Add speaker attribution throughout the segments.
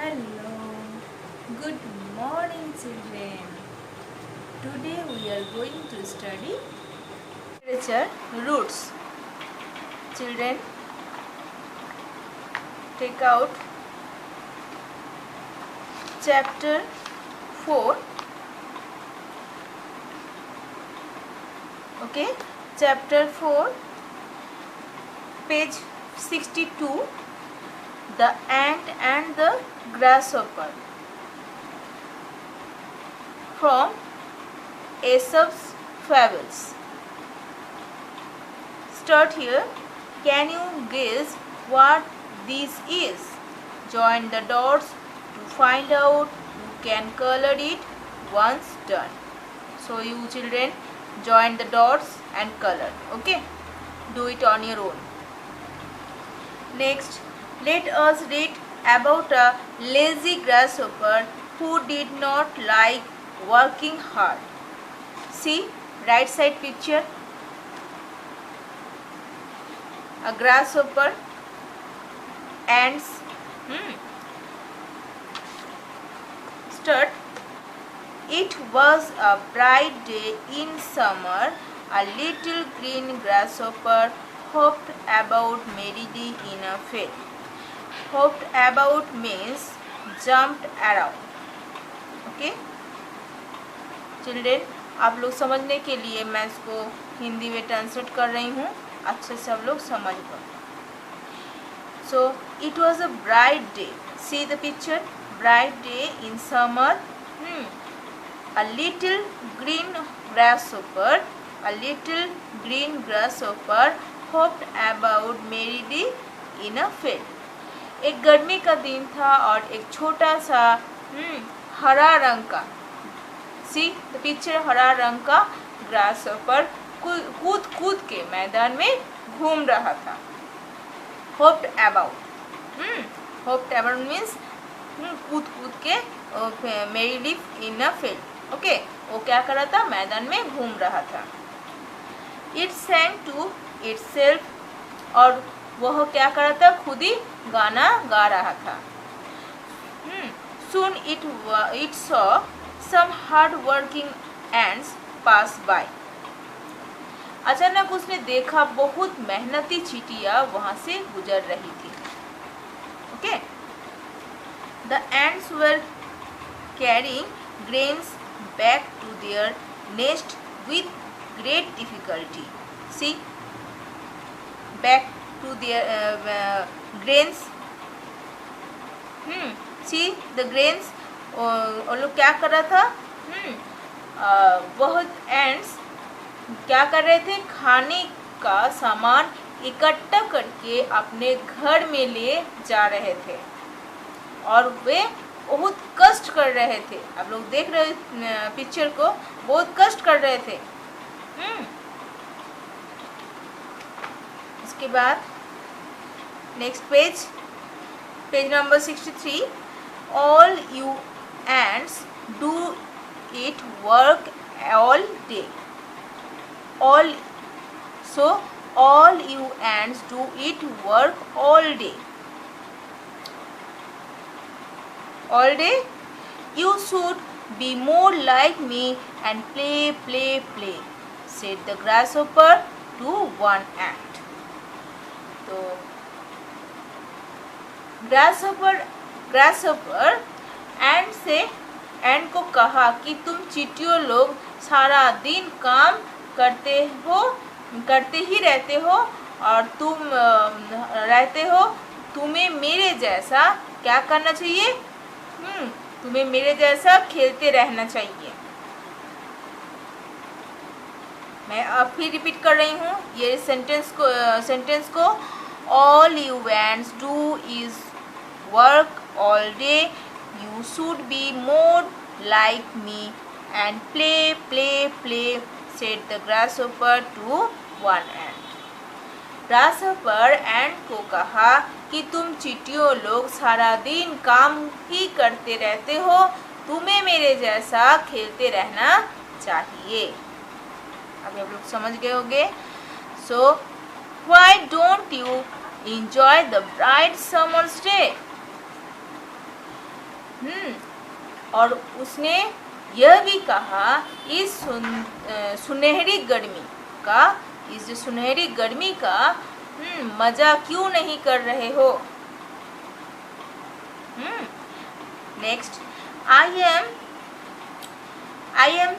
Speaker 1: Hello, good morning children. Today we are going to study literature roots. Children, take out chapter 4. Okay, chapter 4, page 62. The ant and the grasshopper, from Aesop's Fables. Start here. Can you guess what this is? Join the dots to find out. You can color it once done. So you children join the dots and color. Okay, do it on your own. Next, let us read about a lazy grasshopper who did not like working hard. See, right side picture. A grasshopper, ants. Start. It was a bright day in summer. A little green grasshopper hopped about merrily in a field. Hopped about means jumped around. Okay children, आप लोग समझने के लिए मैं इसको हिंदी में translate कर रही हूँ, अच्छे से आप लोग समझ पाओ. So it was a bright day. See the picture. Bright day in summer. A little green grasshopper hopped about merrily in a field. एक गर्मी का दिन था और एक छोटा सा हरा रंग का, सी द पिक्चर, हरा रंग का ग्रासहॉपर कूद कूद के मैदान में घूम रहा था. hopped about मीन्स कूद कूद के merrily in a field. Okay, वो क्या कर रहा था? मैदान में घूम रहा था. It sang to itself, और वह क्या कर रहा था? खुद ही गाना गा रहा था. Soon it saw some hard-working ants pass by. अचानक उसने देखा बहुत मेहनती चींटियां वहां से गुजर रही थी. Okay, The ants were carrying grains back to their nest with great difficulty. See, back to their grains. See the grains. और लोग क्या कर रहा था? बहुत ants क्या कर रहे थे? खाने का सामान इकट्ठा करके अपने घर में ले जा रहे थे और वे बहुत कष्ट कर रहे थे. आप लोग देख रहे पिक्चर को, बहुत कष्ट कर रहे थे. इसके बाद next page number 63. All you ants do it work all day. All you ants do it work all day. All day, you should be more like me and play, said the grasshopper to one ant. तो grasshopper ant को कहा कि तुम चींटियों लोग सारा दिन काम करते ही रहते हो और तुम्हें मेरे जैसा क्या करना चाहिए? तुम्हें मेरे जैसा खेलते रहना चाहिए. मैं अब फिर रिपीट कर रही हूँ ये सेंटेंस को. All you ants do is work all day. You should be more like me and play, said the grasshopper to one ant. Grasshopper ant को कहा कि तुम चींटियों लोग सारा दिन काम ही करते रहते हो, तुम्हें मेरे जैसा खेलते रहना चाहिए. अभी आप लोग समझ गए होंगे. So why don't you enjoy the bright summer's day? और उसने यह भी कहा इस सुनहरी गर्मी का, इस जो सुनहरी गर्मी का मजा क्यों नहीं कर रहे हो। Next, I am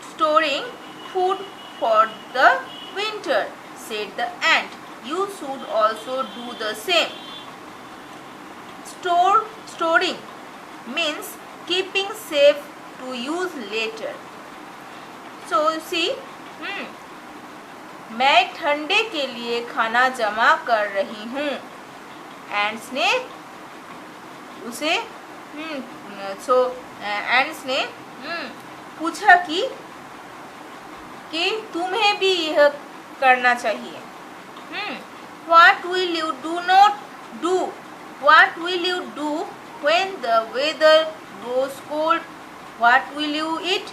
Speaker 1: storing food for the winter, said the ant. You should also do the same. Storing means keeping safe to use later. So you see, मैं ठंडे के लिए खाना जमा कर रही हूँ। एंड्स ने उसे एंड्स ने पूछा कि तुम्हें भी यह करना चाहिए। What will you do not do? What will you do when the weather grows cold? What will you eat?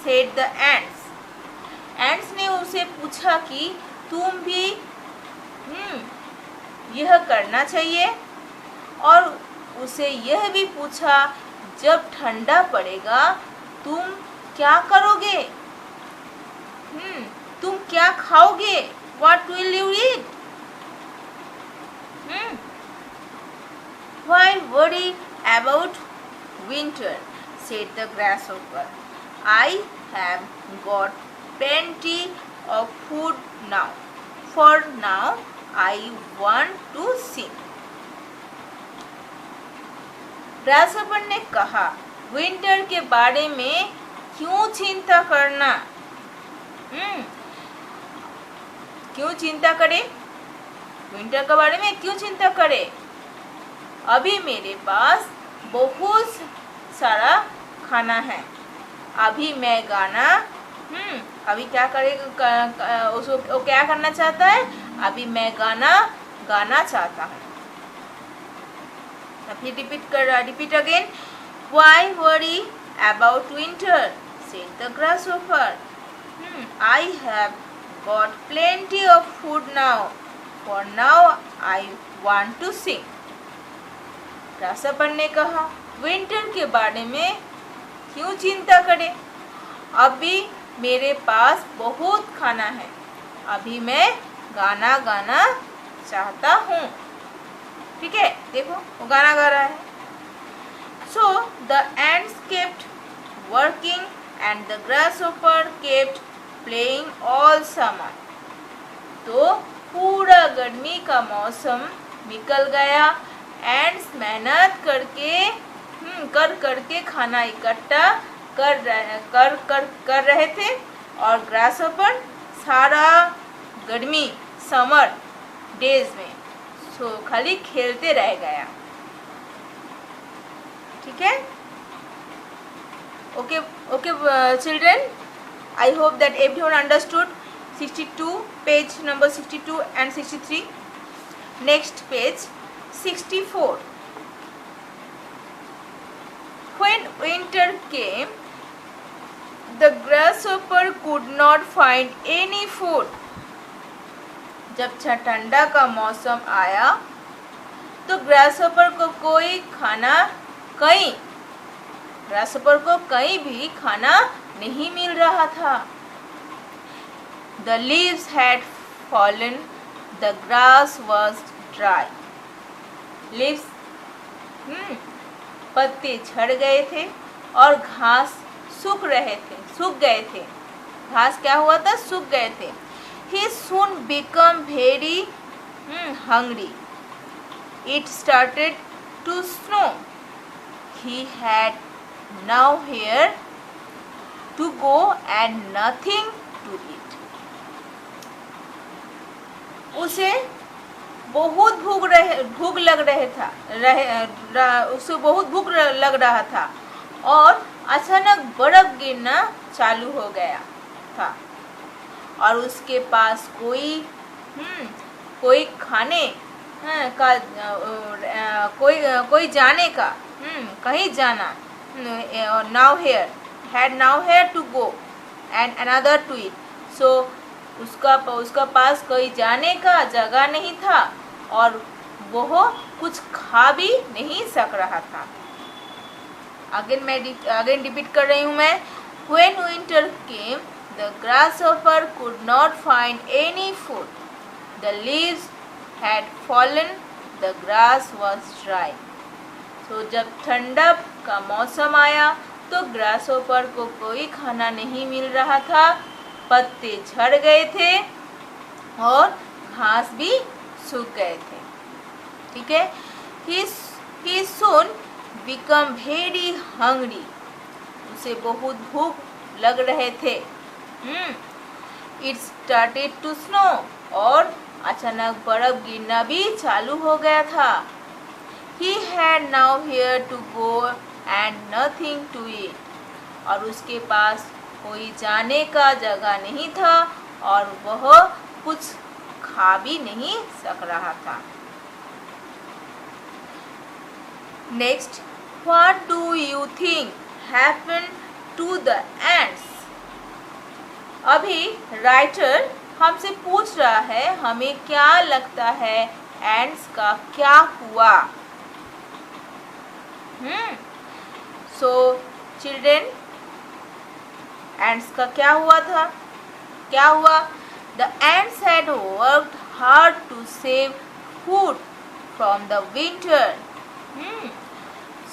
Speaker 1: Said the ants. Ants ने उसे पूछा कि तुम भी यह करना चाहिए, और उसे यह भी पूछा जब ठंडा पड़ेगा तुम क्या करोगे, तुम क्या खाओगे। What will you eat? Why worry about winter? Said the grasshopper. I have got plenty of food now. For now, I want to sing. Grasshopper ने कहा, विंटर के बारे में क्यों चिंता करना। क्यों चिंता करे, विंटर के बारे में क्यों चिंता करे। अभी मेरे पास बहुत सारा खाना है। अभी मैं गाना अभी क्या करेगा, उसको क्या करना चाहता है, अभी मैं गाना चाहता हूँ। फिर repeat again. Why worry about winter? Said the grasshopper. I have got plenty of food now. For now, I want to sing. Grasshopper ने कहा, विंटर के बारे में क्यों चिंता करें, अभी मेरे पास बहुत खाना है, अभी मैं गाना चाहता हूँ। ठीक है, देखो वो गाना गा रहा है। So the ants kept working and the grasshopper kept playing all summer. तो पूरा गर्मी का मौसम निकल गया। एंड्स मेहनत करके खाना इकट्ठा कर रहे थे, और ग्रासहॉपर सारा गर्मी समर डेज में खाली खेलते रह गया। ठीक है, okay children, I hope that everyone understood 62 page number 62 and 63. Next page 64. When winter came, the grasshopper could not find any food. जब ठंडा का मौसम आया तो ग्रासहॉपर को कहीं भी खाना नहीं मिल रहा था। The leaves had fallen, the grass was dry. Leaves पत्ते झड़ गए थे और घास सूख गए थे। घास क्या हुआ था, सूख गए थे। He soon became very hungry. It started to snow. He had nowhere to go and nothing to eat. उसे बहुत भूख लग रहा था और अचानक बर्फ गिरना चालू हो गया था, और उसके पास कोई खाने का कोई जाने का कहीं जाना, nowhere to go and another to eat. So उसका पास कोई जाने का जगह नहीं था और वह कुछ खा भी नहीं सक रहा था। अगेन रिपीट कर रही हूँ मैं। When winter came, the grasshopper could not find any food. The leaves had fallen, the grass was dry. तो जब ठंडक का मौसम आया तो ग्रासहोपर को कोई खाना नहीं मिल रहा था, पत्ते झड़ गए थे और घास भी सूख गए थे। ठीक है। He soon become very hungry. उसे बहुत भूख लग रहे थे। It started to snow. और अचानक बर्फ गिरना भी चालू हो गया था। He had nowhere to go and nothing to eat. और उसके पास कोई जाने का जगह नहीं था और वह कुछ खा भी नहीं सक रहा था। Next, what do you think happened to the ants? अभी राइटर हमसे पूछ रहा है हमें क्या लगता है एंट्स का क्या हुआ। सो चिल्ड्रेन, एंट्स का क्या हुआ था? क्या हुआ? The ants had worked hard to save food from the winter.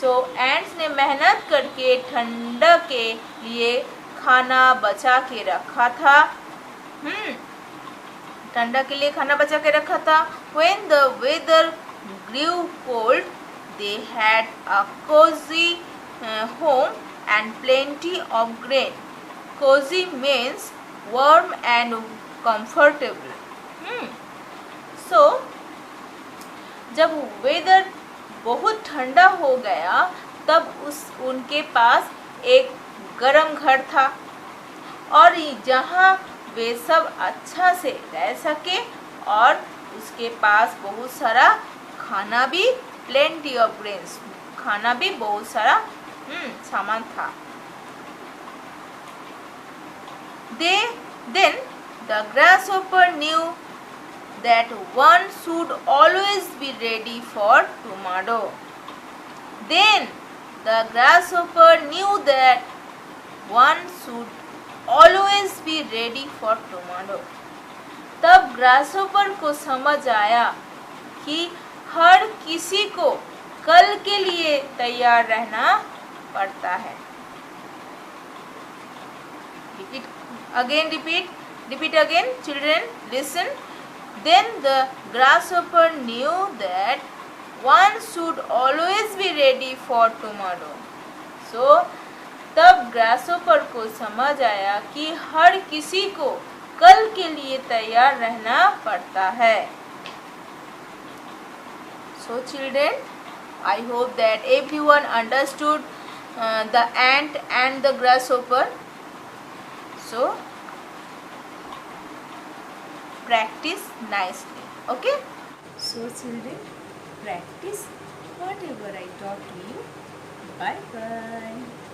Speaker 1: So ants ने मेहनत करके ठंडक के लिए खाना बचा के रखा था। ठंडक के लिए खाना बचा के रखा था। When the weather grew cold, they had a cozy home and plenty of grain. Cozy means warm and comfortable. So जब वेदर बहुत ठंडा हो गया तब उनके पास एक गरम घर था और जहाँ वे सब अच्छा से रह सके और उसके पास बहुत सारा खाना भी, प्लेंटी ऑफ ग्रेन्स, खाना भी बहुत सारा सामान था। Then the grasshopper knew that one should always be ready for tomorrow. Then the grasshopper knew that one should always be ready for tomorrow. तब ग्रासहोपर को समझ आया कि हर किसी को कल के लिए तैयार रहना पड़ता है। Repeat again, children, listen. Then the grasshopper knew that one should always be ready for tomorrow. So, तब ग्रासहोपर को समझ आया कि हर किसी को कल के लिए तैयार रहना पड़ता है। So children, I hope that everyone understood the ant and the grasshopper. So practice nicely. Okay? So children, practice whatever I taught you. Bye bye.